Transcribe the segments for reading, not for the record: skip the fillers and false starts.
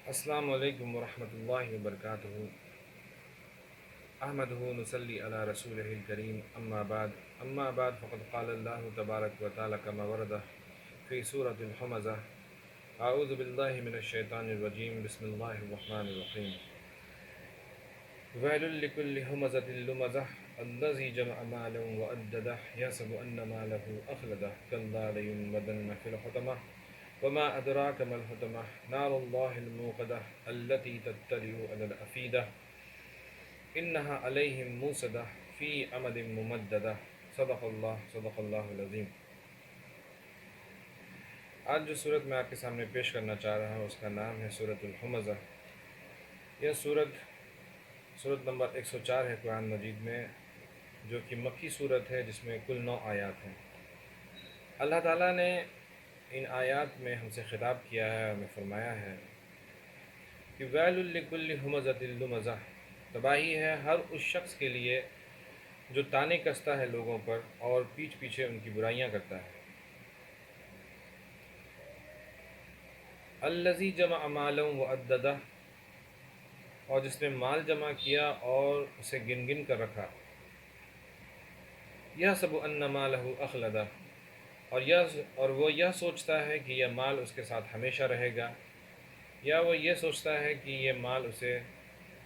السلام علیکم ورحمۃ اللہ وبرکاتہ۔ احمدہ نصلی علی رسول الکریم، اما بعد فقد قال اللہ تبارک و تعالی کما ورد فی سورۃ الحمزہ۔ اعوذ باللہ من الشیطان الرجیم، بسم اللہ الرحمن الرحیم۔ ویل لکل ہمزۃ لمزہ الذی جمع مالا وعددہ یحسب ان مالہ اخلدہ کلا لینبذن فی الحطمہ وما ادراک ما الحطمہ نار اللہ الموقدہ التی تطلع علی الافئدہ انہا علیہم موصدہ فی امد ممددہ۔ صدق اللہ العظیم۔ آج جو صورت میں آپ کے سامنے پیش کرنا چاہ رہا ہوں اس کا نام ہے سورۃ الحمزہ۔ یہ صورت نمبر 104 ہے قرآن مجید میں، جو کہ مکی صورت ہے، جس میں کل 9 آیات ہیں۔ اللہ تعالیٰ نے ان آیات میں ہم سے خطاب کیا ہے، ہمیں فرمایا ہے کہ ویل لکل ہمزۃ لمزہ، تباہی ہے ہر اس شخص کے لیے جو طعنے کستا ہے لوگوں پر اور پیچھے پیچھے ان کی برائیاں کرتا ہے۔ الذی جمع مالا وعددہ، اور جس نے مال جمع کیا اور اسے گن گن کر رکھا۔ یحسب ان مالہ اخلدہ، اور وہ یہ سوچتا ہے کہ یہ مال اس کے ساتھ ہمیشہ رہے گا، یا وہ یہ سوچتا ہے کہ یہ مال اسے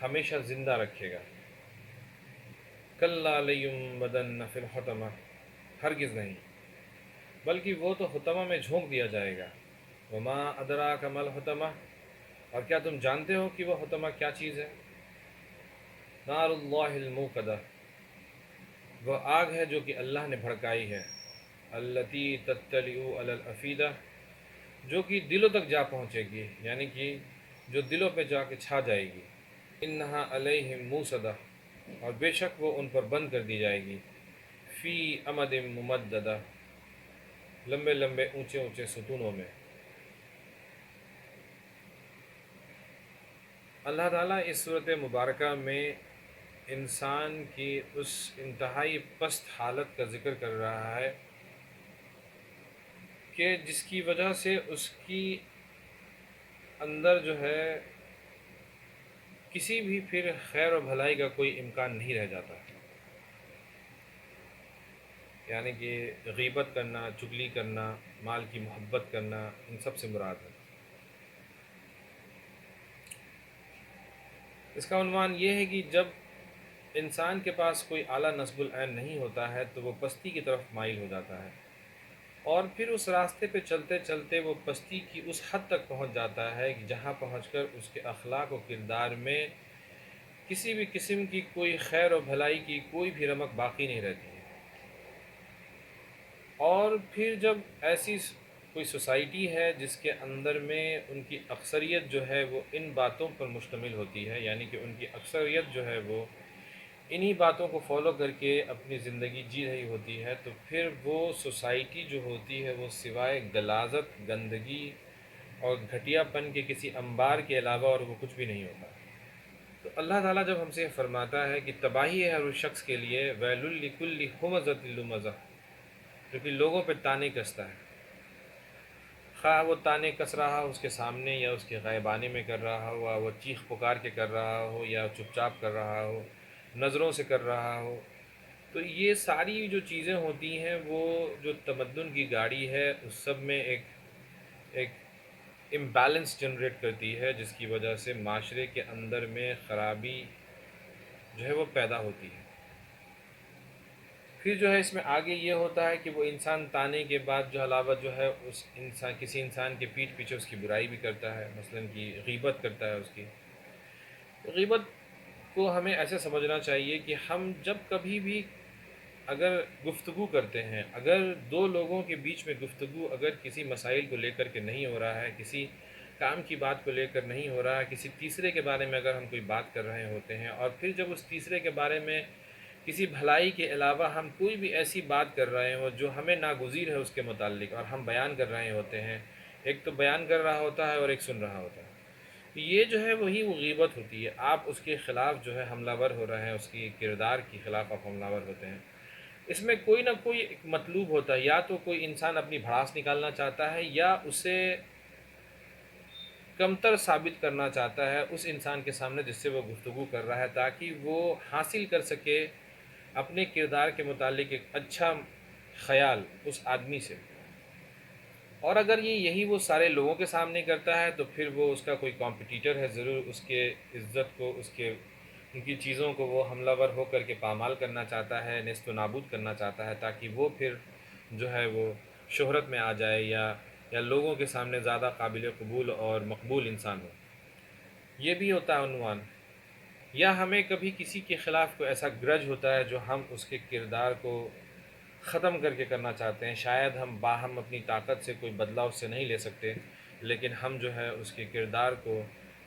ہمیشہ زندہ رکھے گا۔ کلا لینبذن فی الحطمہ، ہرگز نہیں، بلکہ وہ تو حطمہ میں جھونک دیا جائے گا۔ وما ادراک ما الحطمہ، اور کیا تم جانتے ہو کہ وہ حطمہ کیا چیز ہے؟ نار اللہ الموقدہ، وہ آگ ہے جو کہ اللہ نے بھڑکائی ہے۔ التی تطلع علی الافئدہ، جو کہ دلوں تک جا پہنچے گی، یعنی کہ جو دلوں پہ جا کے چھا جائے گی۔ انہا علیہم موصدہ، اور بے شک وہ ان پر بند کر دی جائے گی۔ فی امد ممددہ، لمبے لمبے اونچے اونچے ستونوں میں۔ اللہ تعالیٰ اس صورت مبارکہ میں انسان کی اس انتہائی پست حالت کا ذکر کر رہا ہے کہ جس کی وجہ سے اس کی اندر جو ہے کسی بھی پھر خیر و بھلائی کا کوئی امکان نہیں رہ جاتا، یعنی کہ غیبت کرنا، چغلی کرنا، مال کی محبت کرنا، ان سب سے مراد ہے۔ اس کا عنوان یہ ہے کہ جب انسان کے پاس کوئی اعلیٰ نصب العین نہیں ہوتا ہے تو وہ پستی کی طرف مائل ہو جاتا ہے، اور پھر اس راستے پہ چلتے چلتے وہ پستی کی اس حد تک پہنچ جاتا ہے کہ جہاں پہنچ کر اس کے اخلاق و کردار میں کسی بھی قسم کی کوئی خیر و بھلائی کی کوئی بھی رمق باقی نہیں رہتی ہے۔ اور پھر جب ایسی کوئی سوسائٹی ہے جس کے اندر میں ان کی اکثریت جو ہے وہ ان باتوں پر مشتمل ہوتی ہے، یعنی کہ ان کی اکثریت جو ہے وہ انہی باتوں کو فالو کر کے اپنی زندگی جی رہی ہوتی ہے، تو پھر وہ سوسائٹی جو ہوتی ہے وہ سوائے غلاظت، گندگی اور گھٹیا پن کے کسی انبار کے علاوہ اور وہ کچھ بھی نہیں ہوتا۔ تو اللہ تعالیٰ جب ہم سے فرماتا ہے کہ تباہی ہے ہر اس شخص کے لیے، ویل لکل ہمزۃ لمزہ، جو کہ لوگوں پہ طعنے کستا ہے، خواہ وہ طعنے کس رہا ہو اس کے سامنے یا اس کے غائبانے میں کر رہا ہو، یا وہ چیخ پکار کے کر رہا ہو یا چپ چاپ کر رہا ہو، نظروں سے کر رہا ہو، تو یہ ساری جو چیزیں ہوتی ہیں وہ جو تمدن کی گاڑی ہے اس سب میں ایک امبیلنس جنریٹ کرتی ہے، جس کی وجہ سے معاشرے کے اندر میں خرابی جو ہے وہ پیدا ہوتی ہے۔ پھر جو ہے اس میں آگے یہ ہوتا ہے کہ وہ انسان طعنے کے بعد جو علاوہ جو ہے اس انسان کسی انسان کے پیٹھ پیچھے اس کی برائی بھی کرتا ہے، مثلاً کی غیبت کرتا ہے اس کی۔ غیبت کو ہمیں ایسے سمجھنا چاہیے کہ ہم جب کبھی بھی اگر گفتگو کرتے ہیں، اگر دو لوگوں کے بیچ میں گفتگو اگر کسی مسائل کو لے کر کے نہیں ہو رہا ہے، کسی کام کی بات کو لے کر نہیں ہو رہا ہے، کسی تیسرے کے بارے میں اگر ہم کوئی بات کر رہے ہوتے ہیں، اور پھر جب اس تیسرے کے بارے میں کسی بھلائی کے علاوہ ہم کوئی بھی ایسی بات کر رہے ہوں جو ہمیں ناگزیر ہے اس کے متعلق، اور ہم بیان کر رہے ہوتے ہیں، ایک تو بیان کر رہا ہوتا ہے اور ایک سن رہا ہوتا ہے، یہ جو ہے وہی وہ غیبت ہوتی ہے۔ آپ اس کے خلاف جو ہے حملہ ور ہو رہے ہیں، اس کی کردار کے خلاف آپ حملہ ور ہوتے ہیں۔ اس میں کوئی نہ کوئی ایک مطلوب ہوتا ہے، یا تو کوئی انسان اپنی بھڑاس نکالنا چاہتا ہے، یا اسے کمتر ثابت کرنا چاہتا ہے اس انسان کے سامنے جس سے وہ گفتگو کر رہا ہے، تاکہ وہ حاصل کر سکے اپنے کردار کے متعلق ایک اچھا خیال اس آدمی سے۔ اور اگر یہی وہ سارے لوگوں کے سامنے کرتا ہے تو پھر وہ اس کا کوئی کمپٹیٹر ہے، ضرور اس کے عزت کو، ان کی چیزوں کو وہ حملہ ور ہو کر کے پامال کرنا چاہتا ہے، نیست و نابود کرنا چاہتا ہے، تاکہ وہ پھر جو ہے وہ شہرت میں آ جائے یا لوگوں کے سامنے زیادہ قابل قبول اور مقبول انسان ہو۔ یہ بھی ہوتا ہے عنوان۔ یا ہمیں کبھی کسی کے خلاف کوئی ایسا گرج ہوتا ہے جو ہم اس کے کردار کو ختم کر کے کرنا چاہتے ہیں، شاید ہم باہم اپنی طاقت سے کوئی بدلہ اس سے نہیں لے سکتے، لیکن ہم جو ہے اس کے کردار کو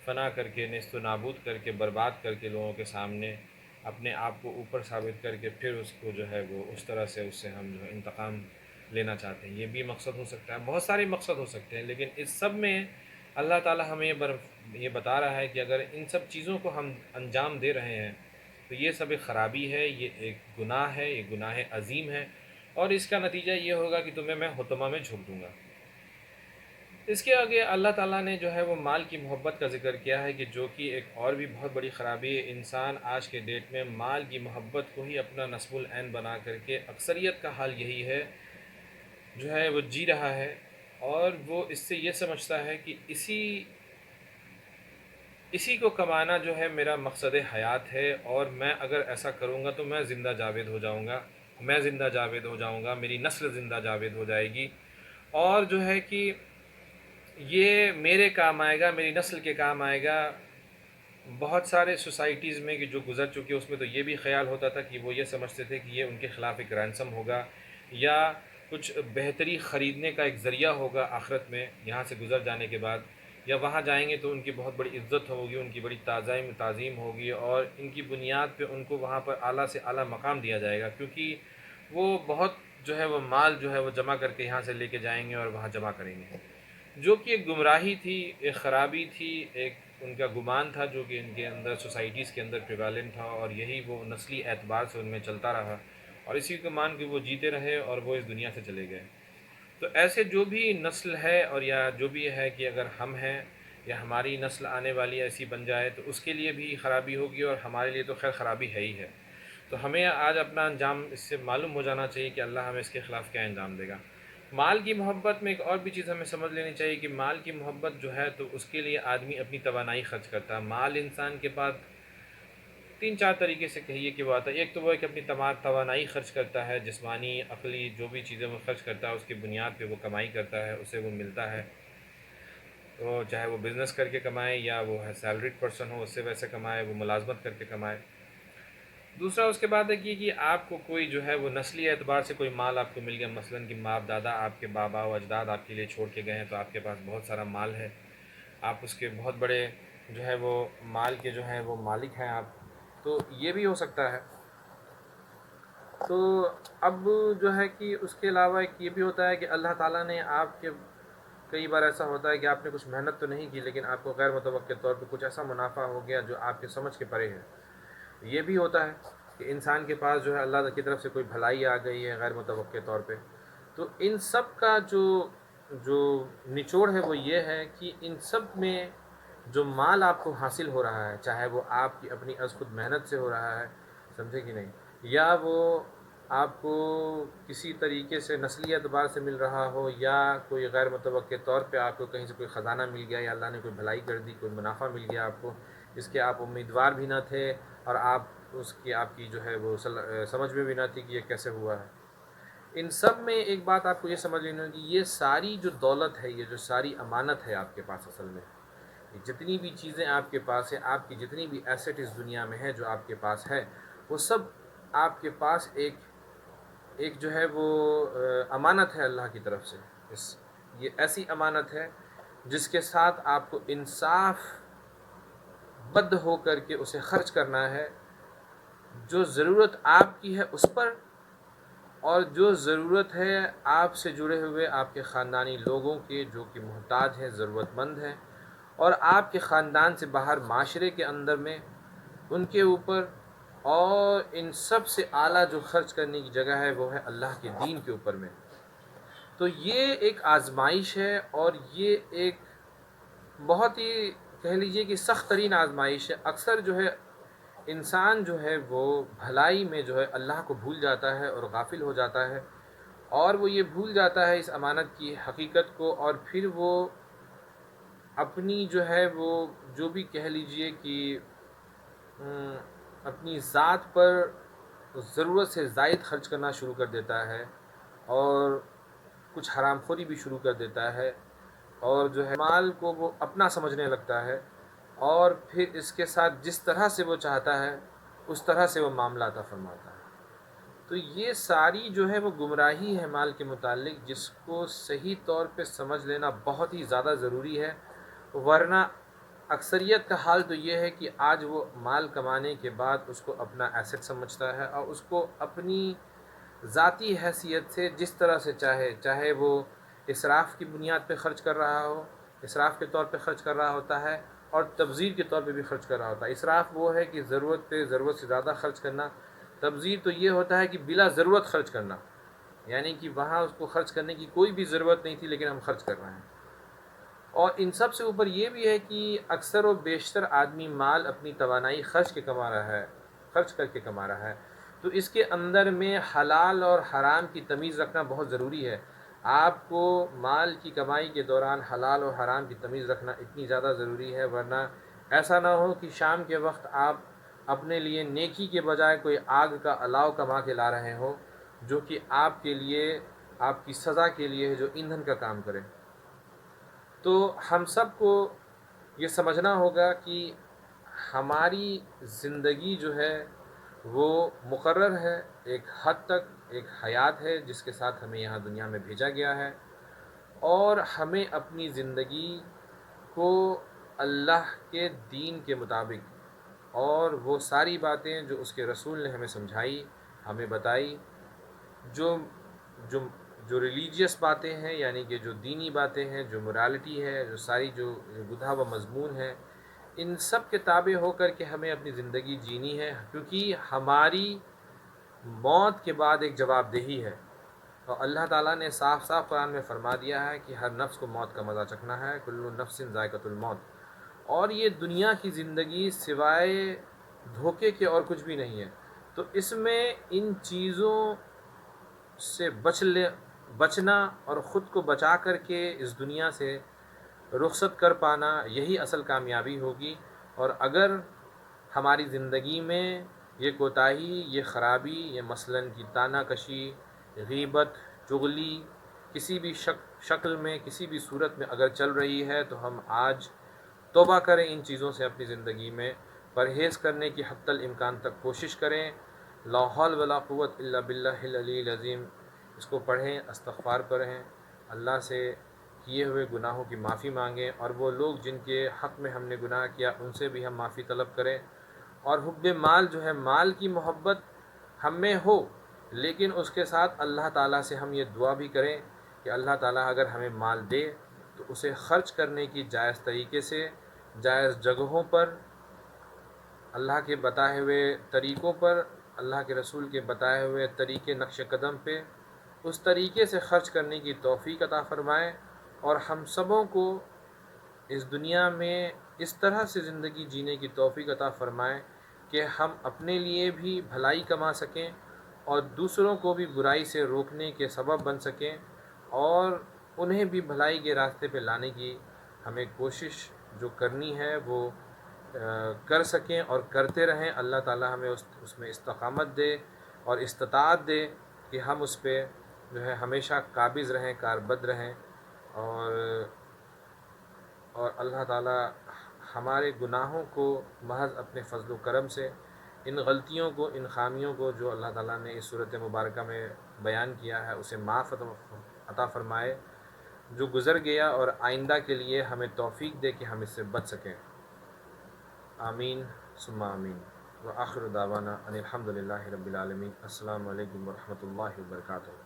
فنا کر کے، نیست و نابود کر کے، برباد کر کے لوگوں کے سامنے اپنے آپ کو اوپر ثابت کر کے پھر اس کو جو ہے وہ اس طرح سے اس سے ہم جو ہے انتقام لینا چاہتے ہیں۔ یہ بھی مقصد ہو سکتا ہے، بہت سارے مقصد ہو سکتے ہیں، لیکن اس سب میں اللہ تعالیٰ ہمیں یہ بتا رہا ہے کہ اگر ان سب چیزوں کو ہم انجام دے رہے ہیں تو یہ سب ایک خرابی ہے، یہ ایک گناہ ہے، یہ گناہ عظیم ہے، اور اس کا نتیجہ یہ ہوگا کہ تمہیں میں حطمہ میں جھونک دوں گا۔ اس کے آگے اللہ تعالیٰ نے جو ہے وہ مال کی محبت کا ذکر کیا ہے کہ جو کہ ایک اور بھی بہت بڑی خرابی ہے۔ انسان آج کے ڈیٹ میں مال کی محبت کو ہی اپنا نصب العین بنا کر کے، اکثریت کا حال یہی ہے، جو ہے وہ جی رہا ہے، اور وہ اس سے یہ سمجھتا ہے کہ اسی کو کمانا جو ہے میرا مقصد حیات ہے، اور میں اگر ایسا کروں گا تو میں زندہ جاوید ہو جاؤں گا، میری نسل زندہ جاوید ہو جائے گی، اور جو ہے کہ یہ میرے کام آئے گا، میری نسل کے کام آئے گا۔ بہت سارے سوسائٹیز میں کہ جو گزر چکی اس میں تو یہ بھی خیال ہوتا تھا کہ وہ یہ سمجھتے تھے کہ یہ ان کے خلاف ایک رینسم ہوگا، یا کچھ بہتری خریدنے کا ایک ذریعہ ہوگا آخرت میں، یہاں سے گزر جانے کے بعد، یا وہاں جائیں گے تو ان کی بہت بڑی عزت ہوگی، ان کی بڑی تعظیم ہوگی، اور ان کی بنیاد پہ ان کو وہاں پر اعلیٰ سے اعلیٰ مقام دیا جائے گا، کیونکہ وہ بہت جو ہے وہ مال جو ہے وہ جمع کر کے یہاں سے لے کے جائیں گے اور وہاں جمع کریں گے، جو کہ ایک گمراہی تھی، ایک خرابی تھی، ایک ان کا گمان تھا جو کہ ان کے اندر سوسائٹیز کے اندر پریویلنٹ تھا، اور یہی وہ نسلی اعتبار سے ان میں چلتا رہا، اور اسی کو مان کے وہ جیتے رہے اور وہ اس دنیا سے چلے گئے۔ تو ایسے جو بھی نسل ہے، اور یا جو بھی ہے کہ اگر ہم ہیں یا ہماری نسل آنے والی ایسی بن جائے تو اس کے لیے بھی خرابی ہوگی، اور ہمارے لیے تو خیر خرابی ہے ہی ہے۔ تو ہمیں آج اپنا انجام اس سے معلوم ہو جانا چاہیے کہ اللہ ہمیں اس کے خلاف کیا انجام دے گا۔ مال کی محبت میں ایک اور بھی چیز ہمیں سمجھ لینی چاہیے کہ مال کی محبت جو ہے تو اس کے لیے آدمی اپنی توانائی خرچ کرتا ہے۔ مال انسان کے پاس تین چار طریقے سے کہیے کہ وہ آتا ہے۔ ایک تو وہ ہے کہ اپنی توانائی خرچ کرتا ہے، جسمانی، عقلی، جو بھی چیزیں وہ خرچ کرتا ہے اس کی بنیاد پہ وہ کمائی کرتا ہے، اسے وہ ملتا ہے، تو چاہے وہ بزنس کر کے کمائے یا وہ ہے سیلریڈ پرسن ہو، اس سے ویسے کمائے، وہ ملازمت کر کے کمائے۔ دوسرا اس کے بعد ہے کہ آپ کو کوئی جو ہے وہ نسلی اعتبار سے کوئی مال آپ کو مل گیا، مثلاً کہ باپ دادا، آپ کے بابا و اجداد آپ کے لیے چھوڑ کے گئے ہیں، تو آپ کے پاس بہت سارا مال ہے، آپ اس کے بہت بڑے جو ہے وہ مال کے جو ہے وہ مالک ہیں آپ، تو یہ بھی ہو سکتا ہے۔ تو اب جو ہے کہ اس کے علاوہ ایک یہ بھی ہوتا ہے کہ اللہ تعالیٰ نے آپ کے، کئی بار ایسا ہوتا ہے کہ آپ نے کچھ محنت تو نہیں کی لیکن آپ کو غیر متوقع طور پہ کچھ ایسا منافع ہو گیا جو آپ کے سمجھ کے پرے ہے۔ یہ بھی ہوتا ہے کہ انسان کے پاس جو ہے اللہ کی طرف سے کوئی بھلائی آ گئی ہے غیر متوقع طور پہ۔ تو ان سب کا جو نچوڑ ہے وہ یہ ہے کہ ان سب میں جو مال آپ کو حاصل ہو رہا ہے، چاہے وہ آپ کی اپنی از خود محنت سے ہو رہا ہے، سمجھے کہ نہیں، یا وہ آپ کو کسی طریقے سے نسلی اعتبار سے مل رہا ہو، یا کوئی غیر متوقع طور پہ آپ کو کہیں سے کوئی خزانہ مل گیا، یا اللہ نے کوئی بھلائی کر دی، کوئی منافع مل گیا آپ کو، اس کے آپ امیدوار بھی نہ تھے، اور آپ کی جو ہے وہ سمجھ میں بھی نہ تھی کہ یہ کیسے ہوا ہے۔ ان سب میں ایک بات آپ کو یہ سمجھ لینی ہوگی، یہ ساری جو دولت ہے، یہ جو ساری امانت ہے آپ کے پاس، اصل میں یہ جتنی بھی چیزیں آپ کے پاس ہے، آپ کی جتنی بھی ایسٹ اس دنیا میں ہے جو آپ کے پاس ہے، وہ سب آپ کے پاس ایک جو ہے وہ امانت ہے اللہ کی طرف سے۔ یہ ایسی امانت ہے جس کے ساتھ آپ کو انصاف بد ہو کر کے اسے خرچ کرنا ہے، جو ضرورت آپ کی ہے اس پر، اور جو ضرورت ہے آپ سے جڑے ہوئے آپ کے خاندانی لوگوں کے جو کہ محتاج ہیں، ضرورت مند ہیں، اور آپ کے خاندان سے باہر معاشرے کے اندر میں ان کے اوپر، اور ان سب سے اعلیٰ جو خرچ کرنے کی جگہ ہے وہ ہے اللہ کے دین کے اوپر میں۔ تو یہ ایک آزمائش ہے، اور یہ ایک بہت ہی کہہ لیجیے کہ سخت ترین آزمائش ہے۔ اکثر جو ہے انسان جو ہے وہ بھلائی میں جو ہے اللہ کو بھول جاتا ہے اور غافل ہو جاتا ہے، اور وہ یہ بھول جاتا ہے اس امانت کی حقیقت کو، اور پھر وہ اپنی جو ہے وہ جو بھی کہہ لیجیے کہ اپنی ذات پر ضرورت سے زائد خرچ کرنا شروع کر دیتا ہے، اور کچھ حرام خوری بھی شروع کر دیتا ہے، اور جو ہے مال کو وہ اپنا سمجھنے لگتا ہے، اور پھر اس کے ساتھ جس طرح سے وہ چاہتا ہے اس طرح سے وہ معاملہ عطا فرماتا ہے۔ تو یہ ساری جو ہے وہ گمراہی ہے مال کے متعلق، جس کو صحیح طور پہ سمجھ لینا بہت ہی زیادہ ضروری ہے، ورنہ اکثریت کا حال تو یہ ہے کہ آج وہ مال کمانے کے بعد اس کو اپنا ایسٹ سمجھتا ہے، اور اس کو اپنی ذاتی حیثیت سے جس طرح سے چاہے وہ اسراف کی بنیاد پہ خرچ کر رہا ہو، اسراف کے طور پہ خرچ کر رہا ہوتا ہے، اور تبذیر کے طور پہ بھی خرچ کر رہا ہوتا ہے۔ اسراف وہ ہے کہ ضرورت پہ ضرورت سے زیادہ خرچ کرنا، تبذیر تو یہ ہوتا ہے کہ بلا ضرورت خرچ کرنا، یعنی کہ وہاں اس کو خرچ کرنے کی کوئی بھی ضرورت نہیں تھی لیکن ہم خرچ کر رہے ہیں۔ اور ان سب سے اوپر یہ بھی ہے کہ اکثر و بیشتر آدمی مال اپنی توانائی خرچ کر کے کما رہا ہے، تو اس کے اندر میں حلال اور حرام کی تمیز رکھنا بہت ضروری ہے۔ آپ کو مال کی کمائی کے دوران حلال اور حرام کی تمیز رکھنا اتنی زیادہ ضروری ہے، ورنہ ایسا نہ ہو کہ شام کے وقت آپ اپنے لیے نیکی کے بجائے کوئی آگ کا الاؤ کما کے لا رہے ہوں، جو کہ آپ کے لیے آپ کی سزا کے لیے ہے، جو ایندھن کا کام کرے۔ تو ہم سب کو یہ سمجھنا ہوگا کہ ہماری زندگی جو ہے وہ مقرر ہے، ایک حد تک ایک حیات ہے جس کے ساتھ ہمیں یہاں دنیا میں بھیجا گیا ہے، اور ہمیں اپنی زندگی کو اللہ کے دین کے مطابق اور وہ ساری باتیں جو اس کے رسول نے ہمیں سمجھائی، ہمیں بتائی، جو جو جو ریلیجیس باتیں ہیں، یعنی کہ جو دینی باتیں ہیں، جو morality ہے، جو ساری جو گدھا و مضمون ہے، ان سب کے تابع ہو کر کے ہمیں اپنی زندگی جینی ہے، کیونکہ ہماری موت کے بعد ایک جواب دہی ہے، اور اللہ تعالیٰ نے صاف صاف قرآن میں فرما دیا ہے کہ ہر نفس کو موت کا مزہ چکھنا ہے، کل نفس ذائقۃ الموت، اور یہ دنیا کی زندگی سوائے دھوکے کے اور کچھ بھی نہیں ہے۔ تو اس میں ان چیزوں سے بچنا اور خود کو بچا کر کے اس دنیا سے رخصت کر پانا، یہی اصل کامیابی ہوگی۔ اور اگر ہماری زندگی میں یہ کوتاہی، یہ خرابی، یہ مثلاً کی طعنہ کشی، غیبت، چغلی کسی بھی شکل میں، کسی بھی صورت میں اگر چل رہی ہے، تو ہم آج توبہ کریں، ان چیزوں سے اپنی زندگی میں پرہیز کرنے کی حتی الامکان تک کوشش کریں۔ لا حول ولا قوت الا باللہ العلی العظیم، اس کو پڑھیں، استغفار پڑھیں، اللہ سے کیے ہوئے گناہوں کی معافی مانگیں، اور وہ لوگ جن کے حق میں ہم نے گناہ کیا ان سے بھی ہم معافی طلب کریں۔ اور حب مال جو ہے، مال کی محبت ہم میں ہو، لیکن اس کے ساتھ اللہ تعالیٰ سے ہم یہ دعا بھی کریں کہ اللہ تعالیٰ اگر ہمیں مال دے تو اسے خرچ کرنے کی جائز طریقے سے، جائز جگہوں پر، اللہ کے بتائے ہوئے طریقوں پر، اللہ کے رسول کے بتائے ہوئے طریقے نقش قدم پہ اس طریقے سے خرچ کرنے کی توفیق عطا فرمائے، اور ہم سبوں کو اس دنیا میں اس طرح سے زندگی جینے کی توفیق عطا فرمائے کہ ہم اپنے لیے بھی بھلائی کما سکیں اور دوسروں کو بھی برائی سے روکنے کے سبب بن سکیں، اور انہیں بھی بھلائی کے راستے پہ لانے کی ہمیں کوشش جو کرنی ہے وہ کر سکیں اور کرتے رہیں۔ اللہ تعالیٰ ہمیں اس میں استقامت دے اور استطاعت دے کہ ہم اس پہ جو ہے ہمیشہ قابض رہیں، کاربد رہیں، اور اللہ تعالیٰ ہمارے گناہوں کو محض اپنے فضل و کرم سے، ان غلطیوں کو، ان خامیوں کو جو اللہ تعالیٰ نے اس صورت مبارکہ میں بیان کیا ہے اسے معاف عطا فرمائے، جو گزر گیا، اور آئندہ کے لیے ہمیں توفیق دے کہ ہم اس سے بچ سکیں۔ آمین ثم آمین، وآخر دعوانا ان الحمد للہ رب العالمین۔ السلام علیکم ورحمۃ اللہ وبرکاتہ۔